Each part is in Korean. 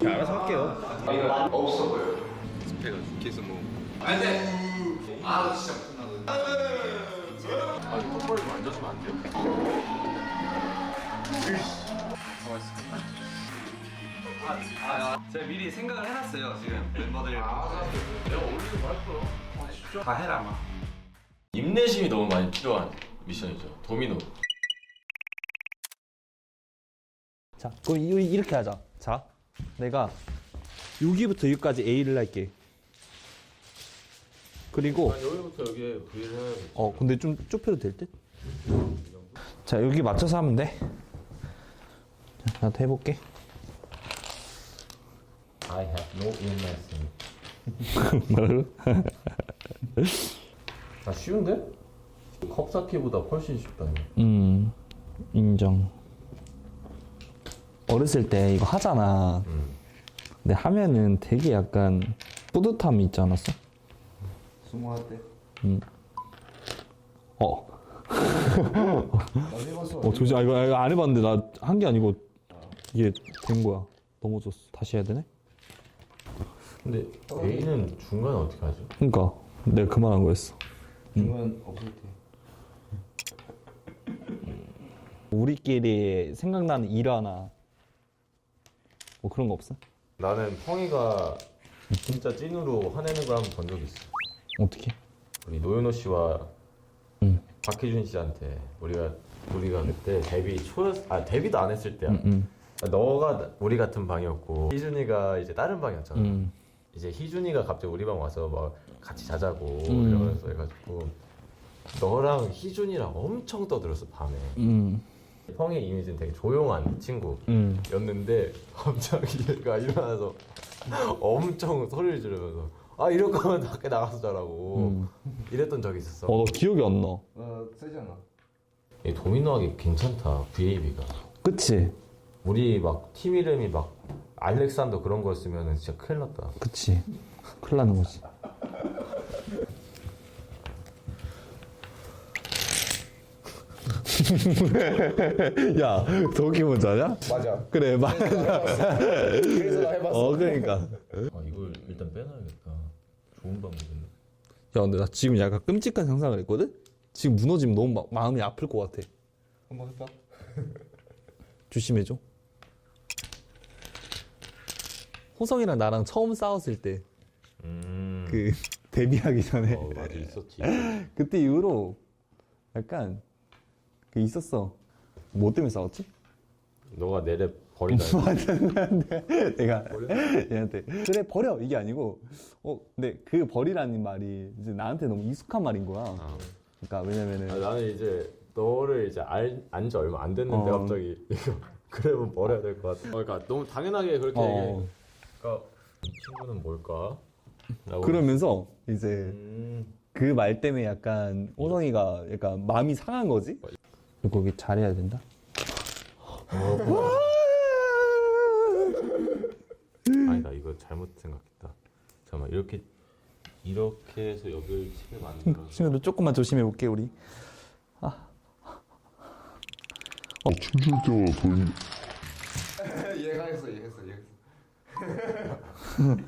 알아서 할게요. 없어 보여. 스페가 계속 뭐. 안 돼. 아 진짜 못한다. 아, 똑바로 좀 앉아주면 안 돼요? 제가 미리 생각을 해놨어요. 지금 멤버들 내가 어울리는 거할 거야. 다 해라 막. 인내심이 너무 많이 필요한 미션이죠. 도미노. 자, 그럼 이렇게 하자. 자, 내가 여기부터 여기까지 A를 할게. 그리고 여기부터 여기에 V를 해야지. 근데 좀 좁혀도 될 듯? 자, 여기 맞춰서 하면 돼. 자, 나도 해볼게. I have no illness. 뭐라고? 아, 쉬운데? 컵 쌓기보다 훨씬 쉽다. 인정. 어렸을 때 이거 하잖아. 근데 하면은 되게 약간 뿌듯함이 있지 않았어? 수모할 때? 나 해봤어. 조심, 이거 안 해봤는데 나 한 게 아니고 이게 된 거야. 넘어졌어. 다시 해야 되네? 근데 A는 중간에 어떻게 하죠? 그니까 내가 그 말한 거였어. 중간 없을 때. 우리끼리 생각나는 일화나 뭐 그런 거 없어? 나는 펑이가 진짜 찐으로 화내는 걸 한번 본 적이 있어. 어떻게? 우리 노현호 씨와 박희준 씨한테 우리가 그때 데뷔도 안 했을 때야. 너가 우리 같은 방이었고 희준이가 이제 다른 방이었잖아. 이제 희준이가 갑자기 우리 방 와서 막 같이 자자고 이러면서 해가지고 너랑 희준이랑 엄청 떠들었어 밤에. 펑의 이미지는 되게 조용한 친구였는데 갑자기 얘가 일어나서 엄청 소리를 지르면서 이럴 거면 밖에 나가서 자라고 이랬던 적이 있었어. 너 기억이 안 나. 세잖아. 이 도미노하기 괜찮다. VAB가. 그치? 우리 막 팀 이름이 막 알렉산더 그런 거였으면 진짜 큰일 났다. 그치. 큰일 나는 거지. 야, 더 기분 자냐? 맞아. 그래, 맞아. 그래서 나 해봤어. 그러니까. 이걸 일단 빼놔야겠다. 좋은 방법이네. 야, 근데 나 지금 약간 끔찍한 상상을 했거든? 지금 무너지면 너무 마음이 아플 것 같아. 한번 해봐. 조심해줘. 호성이랑 나랑 처음 싸웠을 때, 데뷔하기 전에. 맞아, 있었지. 그때 이후로 약간, 있었어. 뭐 때문에 싸웠지? 너가 내 랩 버리다. 맞아, 내가 얘한테 그래 버려 이게 아니고 근데 그 버리라는 말이 이제 나한테 너무 익숙한 말인 거야. 그러니까 왜냐면은 나는 이제 너를 이제 안지 얼마 안 됐는데 갑자기 이거 그랩은 버려야 될 것 같아. 그러니까 너무 당연하게 그렇게 얘기해. 그러니까 이 친구는 뭘까? 라고. 그러면서 이제 그 말 때문에 약간 호성이가 약간 마음이 상한 거지. 그리고 여기 잘해야 된다. 아니다, 이거 잘못 생각했다. 잠깐만, 이렇게 해서 여기를 치게 만들어. 친구들 조금만 조심해 볼게 우리. 얘가 했어.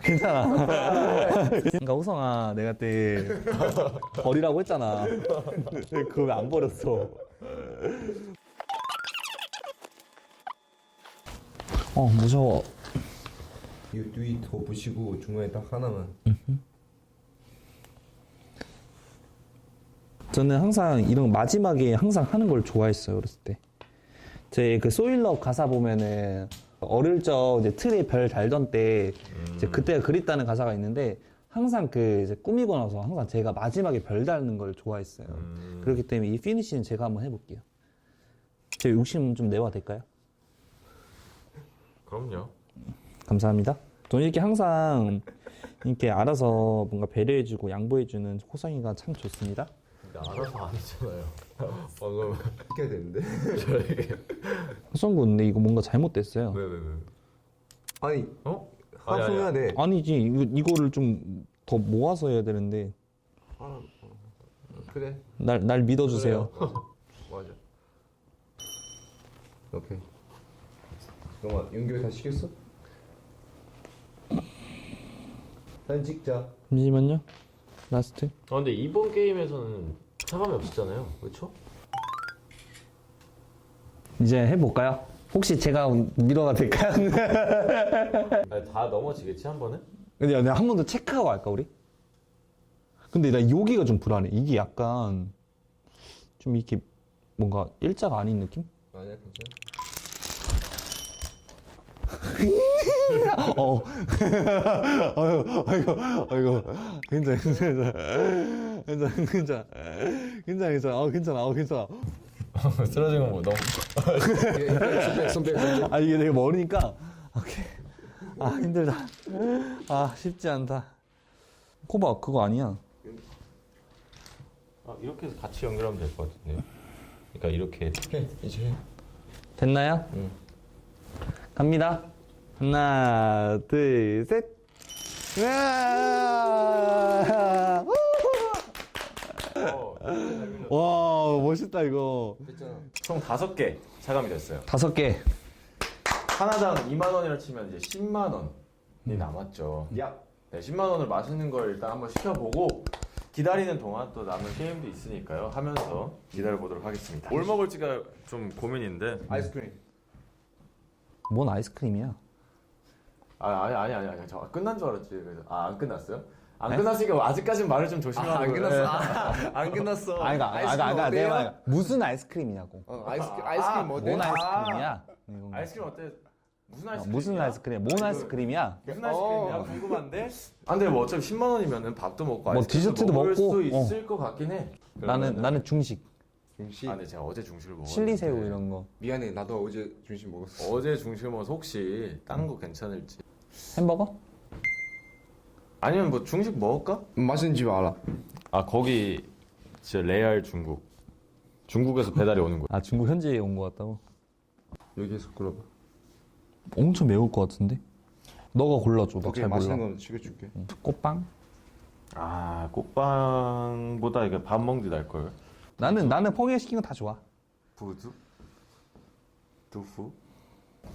괜찮아. 그러니까 호성아, 내가 그때 버리라고 했잖아. 그거 왜 안 버렸어? 무서워. 이 뒤 더 부시고 중간에 딱 하나만. 저는 항상 이런 마지막에 항상 하는 걸 좋아했어요, 어렸을 때. 제 그 소일럽 가사 보면은 어릴 적 이제 틀에 별 달던 때 이제 그때가 그립다는 가사가 있는데 항상 이제 꾸미고 나서 항상 제가 마지막에 별 달는 걸 좋아했어요. 그렇기 때문에 이 피니쉬는 제가 한번 해볼게요. 제 욕심 좀 내봐도 될까요? 그럼요. 감사합니다. 저는 이렇게 항상 이렇게 알아서 뭔가 배려해주고 양보해주는 호성이가 참 좋습니다. 근데 알아서 안 했잖아요. 방금. 시켜야 되는데. 호성군, 근데 이거 뭔가 잘못됐어요. 왜? 아니 아니, 합성해야 돼. 아니지, 이거를 좀 더 모아서 해야 되는데. 그래. 날 믿어주세요. 맞아. 오케이. 잠깐만 연결 다 시켰어? 사진 찍자. 잠시만요. 라스트. 근데 이번 게임에서는 차감이 없었잖아요. 그렇죠? 이제 해볼까요? 혹시 제가 미러가 될까요? 다 넘어지겠지 한 번에? 근데 한 번 더 체크하고 할까 우리? 근데 나 여기가 좀 불안해. 이게 약간 좀 이렇게 뭔가 일자가 아닌 느낌? 아니야 괜찮아. 아이고, 괜찮아. 쓰러진 건 뭐 너무. 선배. 아, 이게 내가 머리니까, 오케이. 아, 힘들다. 아, 쉽지 않다. 코바, 그거 아니야. 이렇게 해서 같이 연결하면 될 것 같은데요? 그러니까 이렇게. 해 이제 해. 됐나요? 응. 갑니다. 하나, 둘, 셋. 으아! 와, 멋있다, 이거. 됐잖아. 총 5개 차감이 됐어요. 5개. 하나당 2만 원이라 치면 이제 10만 원이 남았죠. 야. 네, 10만 원을 맛있는 걸 일단 한번 시켜보고 기다리는 동안 또 남은 게임도 있으니까요. 하면서 기다려보도록 하겠습니다. 뭘 먹을지가 좀 고민인데. 아이스크림. 뭔 아이스크림이야? 아니. 저 끝난 줄 알았지. 그래서 안 끝났어요? 안 네? 끝났으니까 아직까지는 말을 좀 조심하고. 안 끝났어. 네. 안 끝났어. 아니, 내가 말해. 무슨 아이스크림이냐고. 아이스크림 뭐 뭔 아이스크림이야? 아이스크림 어때? 무슨 아이스크림? 무슨 아이스크림? 뭔 아이스크림이야? 무슨 아이스크림이야? 궁금한데? 근데 뭐 어차피 10만 원이면은 밥도 먹고 뭐 아이스크림도 디저트도 먹을 먹고, 수 있을 것 같긴 해. 나는 중식. 중식. 근데 제가 어제 중식을 먹었는데 실리새우 이런 거. 미안해 나도 어제 중식 먹었어. 어제 중식을 먹어서 혹시 다른 거 괜찮을지. 햄버거? 아니면 뭐 중식 먹을까? 맛있는 집 알아. 거기 진짜 레알 중국. 중국에서 배달이 오는 거야. 아, 중국 현지에 온 거 같다고? 여기에서 골라봐. 엄청 매울 것 같은데? 너가 골라줘. 너 오케이 잘 맛있는 몰라. 건 시켜줄게. 꽃빵? 꽃빵보다 이게 밥 먹는 게 나을 걸. 나는 포개시킨 거 다 좋아. 부두? 두부?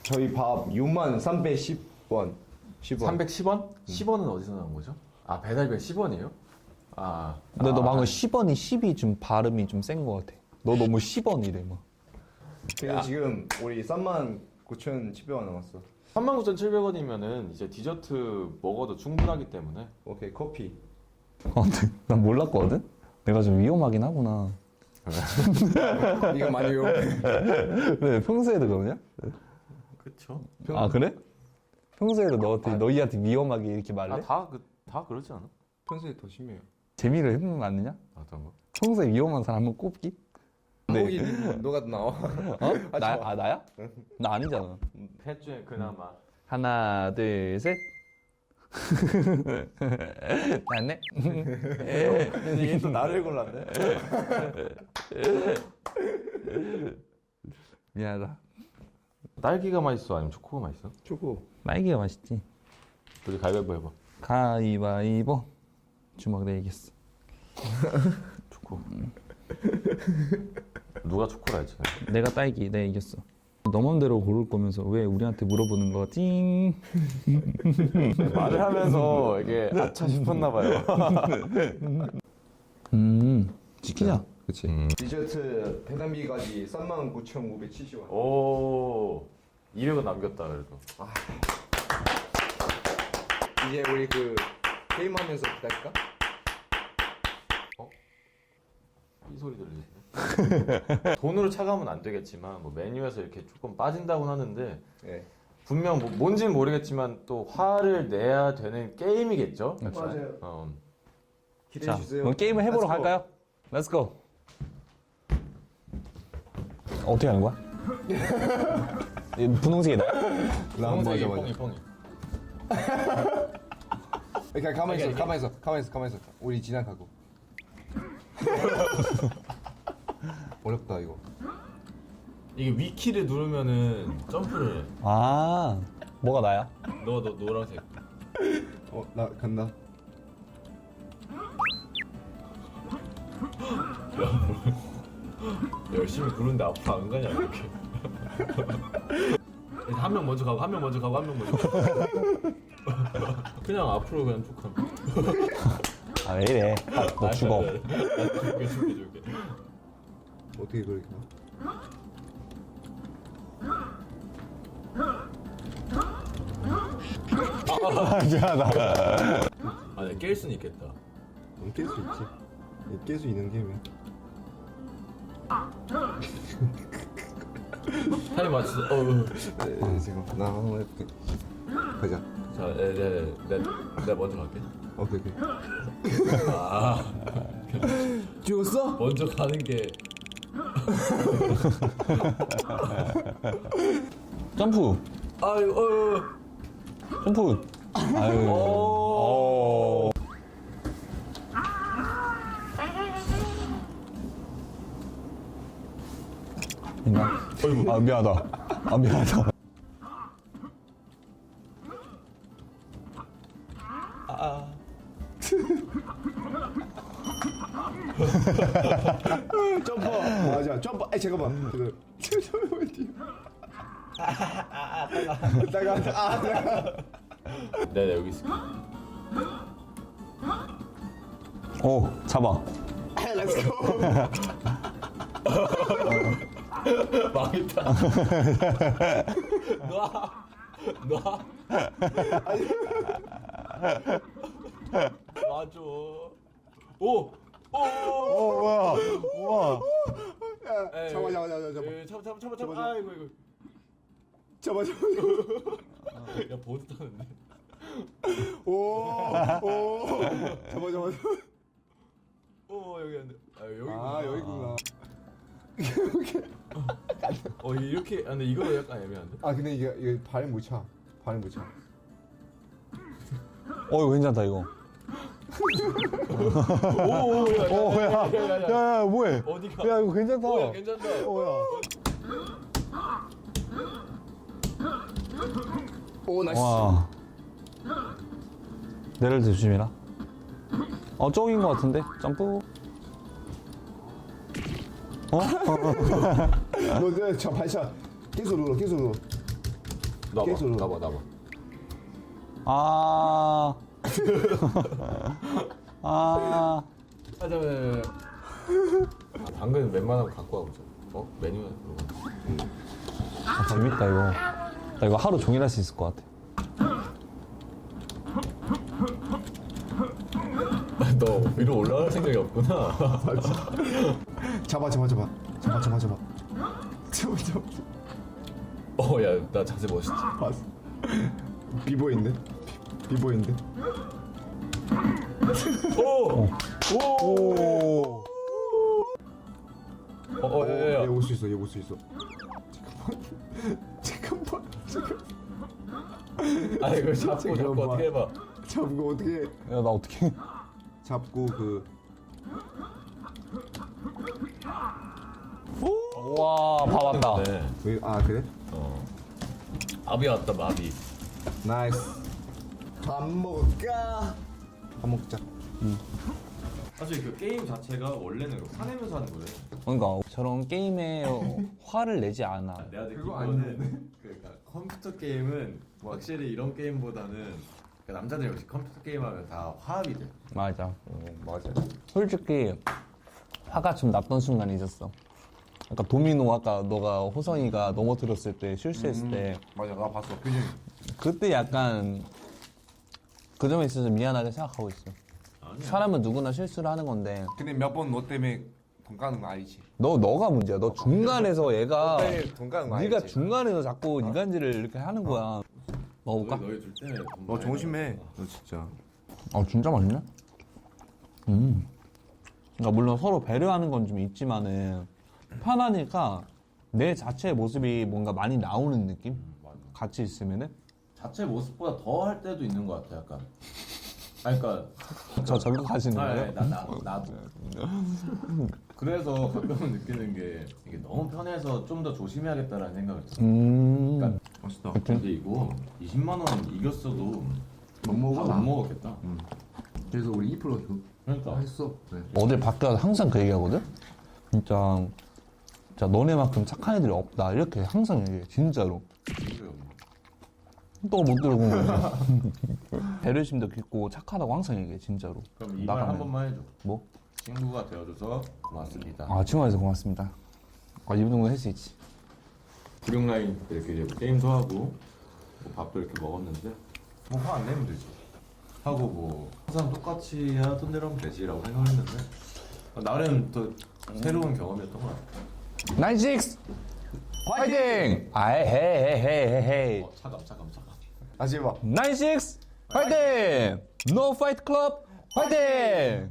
저희 밥 6만 310원. 10원. 310원? 10원은 어디서 나온 거죠? 배달비가 10원이에요? 근데 너 방금 10원이 10이 좀 발음이 좀 센 거 같아. 너 너무 10원이래 막. 근데 지금 우리 3만 9,700원 남았어. 39,700원이면은 이제 디저트 먹어도 충분하기 때문에. 오케이 커피. 근데 난 몰랐거든? 내가 좀 위험하긴 하구나. 이거 많이 위험해. 왜 평소에도 그러냐? 그쵸? 아 그래? 평소에도 너희한테 위험하게 이렇게 말해? 다 그러지 않아? 평소에 더 심해요. 재미를 해보면 안 되냐? 어떤 거? 평소에 위험한 사람 한번 꼽기? 거기 너가 나와. 어? 나야? 나 아니잖아. 펫 중에 그나마. 하나, 둘, 셋. 나네? 근데 얘 또 나를 골랐네. 미안하다. 딸기가 맛있어? 아니면 초코가 맛있어? 초코. 딸기가 맛있지. 우리 가위바위보 해봐. 가위바위보. 주먹 내 이겼어. 초코. 누가 초코라 했지? 내가 딸기, 내가 이겼어. 너 맘대로 고를 거면서 왜 우리한테 물어보는 거지? 말을 하면서 이게 아차 싶었나 봐요. 시키자. 그치. 디저트 배달비까지 39,570원. 오, 200원 남겼다 그래도. 이제 우리 그 게임하면서 기다릴까? 이 소리 들리시네. 돈으로 차가면 안 되겠지만 뭐 메뉴에서 이렇게 조금 빠진다고 하는데 네. 분명 뭔지는 모르겠지만 또 화를 내야 되는 게임이겠죠. 맞아요. 기대해 자, 주세요. 그럼 게임을 해보러 Let's go. 갈까요? Let's go. 어떻게 하는 거야? 이 분홍색이다. 맞아. 뽕이. 그러니까 가만히 있어. 우리 지나가고. 어렵다 이거. 이게 위키를 누르면은 점프를 해. 아, 뭐가 나야? 너 노란색. 나 간다. 열심히 부르는데 앞으로 안 가냐 이렇게. 한 명 먼저 가고 한 명 먼저 가고 한 명 먼저 가고. 그냥 앞으로 그냥 쭉 가면. 아, 왜 이래? 너 죽어. 줄게. 어떻게 그렇게 나? 미안하다. 아, 내가 깰 수는 있겠다. 깰 수 있지. 깰 수 있는 게임이야. 타임 맞추. 지금 나 한번 해볼게. 가자. 자, 내가 먼저 갈게. 오케이. 아, 죽었어? 먼저 가는 게. 점프. 아유, 점프. 아유. 오. 있나? 아, 미안하다. 아, 미안하다. 점퍼. 맞아. 점퍼. 아이 잠깐만. 따가. 내가 여기 있을게. 오, 잡아. 렛츠고. 망했다. 놔. 놔줘. 오, 뭐야. 우와. 잡아. 아이고. 잡아. 야, 보드 타는데. 오. 잡아. 오, 여기 안 돼. 여기. 아 여기구나. 이렇게. 근데 이거 약간 애매한데. 아 근데 이게 발을 못 차. 이거 괜찮다, 이거. 야, 뭐해? 어디가? 야, 이거 괜찮다. 야, 괜찮다. 오 나이스. 와. 내릴 때 조심해라. 저긴 것 같은데? 점프. 너저 발차. 계속 눌러. 나봐. 아. 아. 잠깐만. 당근 웬만하면 갖고 와보자. 메뉴에 들어가. 아, 재밌다, 이거. 나 이거 하루 종일 할 수 있을 것 같아. 너 위로 올라갈 생각이 없구나. 잡아. 야, 나 자세 멋있지. 봤어. 비보인데. 오! 야. 얘 올 수 있어. 잠깐만. 아, 이거 잡고 어떻게 해봐. 잡고 어떻게 해? 야, 나 어떻게. 잡고 그 와, 봐 왔다. 네. 아 그래? 마비 왔다, 마비. 나이스. 밥 먹을까? 밥 먹자. 사실 그 게임 자체가 원래는 화내면서 하는 거예요. 그러니까 저런 게임에 화를 내지 않아. 내가 느낀 그거 거는 그러니까 컴퓨터 게임은 확실히 이런 게임보다는 그러니까 남자들 역시 컴퓨터 게임하면 다 화합이 돼. 맞아. 맞아. 솔직히 화가 좀 났던 순간이 있었어. 아까 도미노 아까 너가 호성이가 넘어뜨렸을 때 실수했을 때 맞아. 나 봤어. 표정. 그때 약간 그 점에 있어서 미안하게 생각하고 있어. 아니야. 사람은 누구나 실수를 하는 건데 근데 몇 번 너 때문에 돈 까는 거 알지? 너가 문제야. 너 중간에서 얘가 돈 까는 거 알지? 네가 중간에서 자꾸 이간질을 이렇게 하는 거야. 먹어볼까? 너희 줄 때. 너 조심해. 너 진짜. 진짜 맛있네. 그러니까 물론 서로 배려하는 건 좀 있지만은 편하니까 내 자체의 모습이 뭔가 많이 나오는 느낌? 같이 있으면은 자체 모습보다 더 할 때도 있는 것 같아, 약간. 아니, 그러니까. 저 저격하시는 거예요? 나도. 그래서 가끔은 느끼는 게 이게 너무 편해서 좀 더 조심해야겠다라는 생각을 들어. 그러니까 맛있다. 근데 이거 20만 원 이겼어도 못 먹어. 다 못 먹었겠다. 그래서 우리 2% 그러니까. 했어. 네. 어딜 밖에 가서 항상 그 얘기하거든? 진짜 자, 너네만큼 착한 애들이 없다. 이렇게 항상 얘기해. 진짜로. 또 못 들고. 배려심도 깊고 착하다고 항상 얘기해. 진짜로. 그럼 이 말 나가면. 한 번만 해줘. 뭐? 친구가 되어줘서 고맙습니다. 아, 친구에서 고맙습니다. 아, 이 정도 할 수 있지. 구룡라인 이렇게 이제 게임도 하고 뭐 밥도 이렇게 먹었는데 뭐 화 안 내면 되지. 하고 뭐 항상 똑같이 하던 대로 하면 되지라고 생각했는데 나름 또 새로운 경험이었던 것 같아. 96! 화이팅! 아이, 헤이. 차감. 다시 해봐. 96! 화이팅! No Fight Club! 화이팅!